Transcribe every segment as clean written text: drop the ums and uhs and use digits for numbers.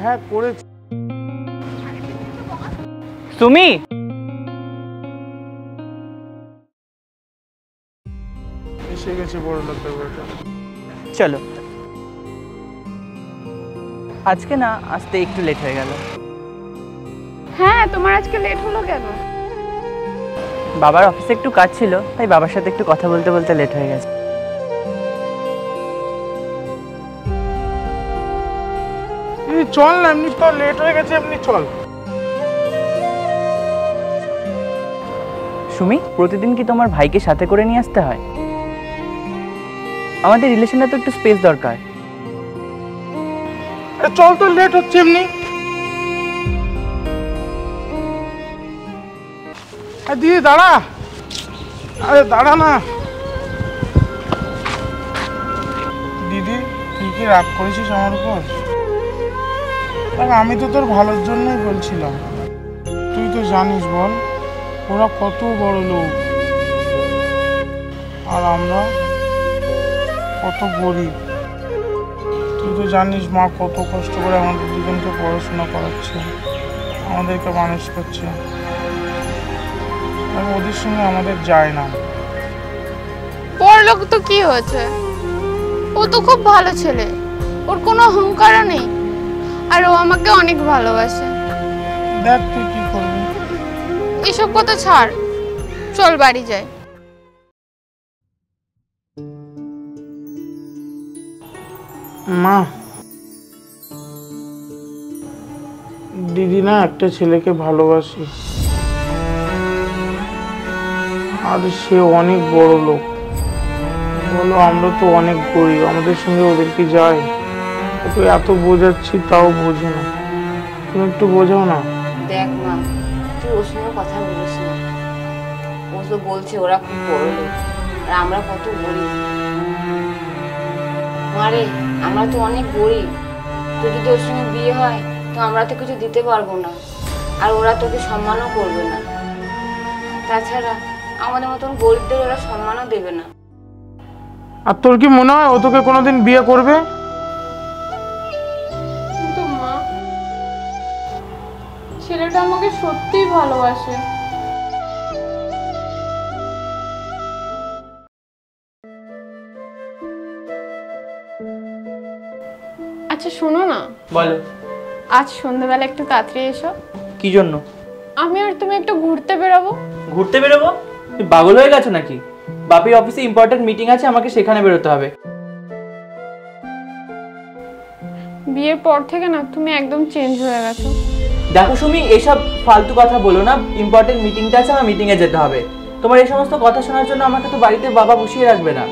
হ্যাঁ করেছি। তুমি এসে গেছে বড় লোকের বেটা। চলো, আজকে না আসতে একটু লেট হয়ে গেল। হ্যাঁ, তোমার আজকে লেট হলো কেন? বাবার অফিসে একটু কাজ ছিল, তাই বাবার সাথে একটু কথা বলতে বলতে লেট হয়ে গেছে। চল না, এমনি তো লেট হয়ে গেছে, এমনি চল। সুমি, প্রতিদিন কি তোমার ভাইকে সাথে করে নিয়ে আসতে হয়? আমাদের রিলেশনে তো একটু স্পেস দরকার। চল তো, লেট হচ্ছে এমনি। দিদি দাঁড়া, আরে দাঁড়া না। দিদি তুই কি রাগ করেছিস আমার উপর? আমি তো তোর ভালোর জন্যই বলছিলাম। তুই তো জানিস বল, ওরা কত বড় লোক আর আমরা কত গরিব। তুই তো জানিস মা কত কষ্ট করে আমাদের দুজনকে পড়াশোনা করাচ্ছে, আমাদেরকে মানুষ করছে। আর ওদের সঙ্গে আমাদের যায় না। বড়লোক তো কি হয়েছে, ও তো খুব ভালো ছেলে, ওর কোনো অহংকার নেই, আর ও আমাকে অনেক ভালোবাসে। দেখ তুই কি করবি। এসব কথা ছাড়, চল বাড়ি যাই। মা, দিদি না একটা ছেলেকে ভালোবাসে, আর সে অনেক বড় লোক। বলো, আমরা তো অনেক গরিব, আমাদের সঙ্গে ওদের কি যায়? ওকে এত বোঝাচ্ছি তাও বোঝে না। তুমি একটু বোঝাও না। দেখ মা, তুই ওর সঙ্গে কথা বলিস না। ও তো বলছে ওরা খুব বড় লোক আর আমরা কত গরিব। মারে, আমরা তো অনেক গরিব। তোর যদি ওর সঙ্গে বিয়ে হয় তো আমরা তো কিছু দিতে পারবো না, আর ওরা তোকে সম্মানও করবে না। তাছাড়া আমাদের মতন গরিবদের ওরা সম্মানও দেবে না। আর তোর কি মনে হয় ও তোকে কোনোদিন বিয়ে করবে? কিন্তু মা, ছেলেটা আমাকে সত্যিই ভালোবাসে। আচ্ছা শোনো না। বলো। আজ সন্ধ্যাবেলা একটু তাড়াতাড়ি এসো। কি জন্য? আমি আর তুমি একটু ঘুরতে বেরোবো। ঘুরতে বেরোবো? তুমি পাগল হয়ে গেছো নাকি? বাপির অফিসে ইম্পর্টেন্ট মিটিং আছে, আমাকে সেখানে বেরোতে হবে। বিয়ের পর থেকে না তুমি একদম চেঞ্জ হয়ে গেছো। দেখো সুমি, এসব ফালতু কথা বলো না। ইম্পর্টেন্ট মিটিংটা আছে, আমার মিটিংয়ে যেতে হবে। তোমার এই সমস্ত কথা শোনার জন্য আমাকে তো বাড়িতে বাবা বসিয়ে রাখবে না।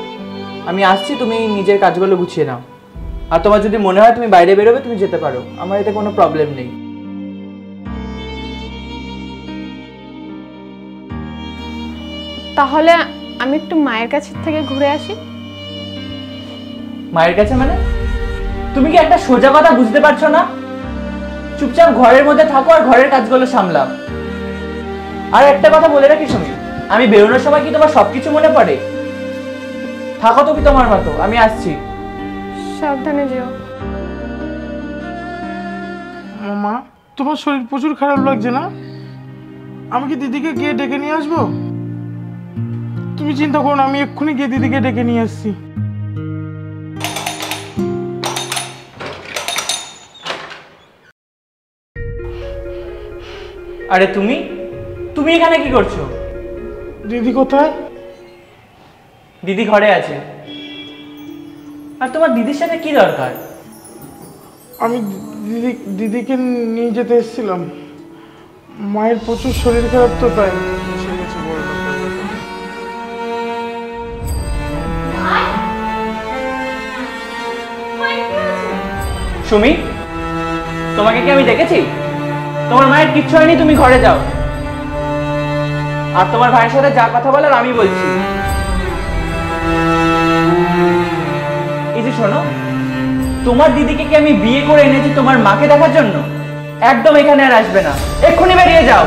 আমি আসছি, তুমি নিজের কাজগুলো গুছিয়ে নাও। আর তোমার যদি মনে হয় তুমি বাইরে বেরোবে, তুমি যেতে পারো, আমার এতে কোনো প্রবলেম নেই। তাহলে আমি একটু মায়ের কাছ থেকে ঘুরে আসি। মায়ের কাছে মানে? তুমি কি একটা সোজা কথা বুঝতে পারছো না? চুপচাপ ঘরের মধ্যে থাকো আর ঘরের কাজগুলো সামলাও। আর একটা কথা বলে রাখি সুমি, আমি বেরোনোর সময় কি তোমার সবকিছু মনে পড়ে? থাকো তুমি তোমার মতো, আমি আসছি। সাবধানে যেও। মা, তোমার শরীর প্রচুর খারাপ লাগছে না? আমি কি দিদিকে গিয়ে ডেকে নিয়ে আসবো? তুমি চিন্তা করো না, আমি এক্ষুনি গিয়ে দিদিকে ডেকে নিয়ে আসছি। আরে তুমি তুমি এখানে কি করছো? দিদি কোথায়? দিদি ঘরে আছে। আর তোমার দিদির সাথে কি দরকার? আমি দিদিকে নিয়ে যেতে এসেছিলাম। মায়ের প্রচুর শরীর খারাপ তো, তাই। সুমি, তোমাকে কি আমি দেখেছি? তোমার মায়ের কিচ্ছু হয়নি, তুমি ঘরে যাও। আর তোমার ভাইয়ের সাথে যা কথা বলার আমি বলছি। এই যে শোনো, তোমার দিদিকে কি আমি বিয়ে করে এনেছি তোমার মাকে দেখার জন্য? একদম এখানে আর আসবে না, এক্ষুনি বেরিয়ে যাও।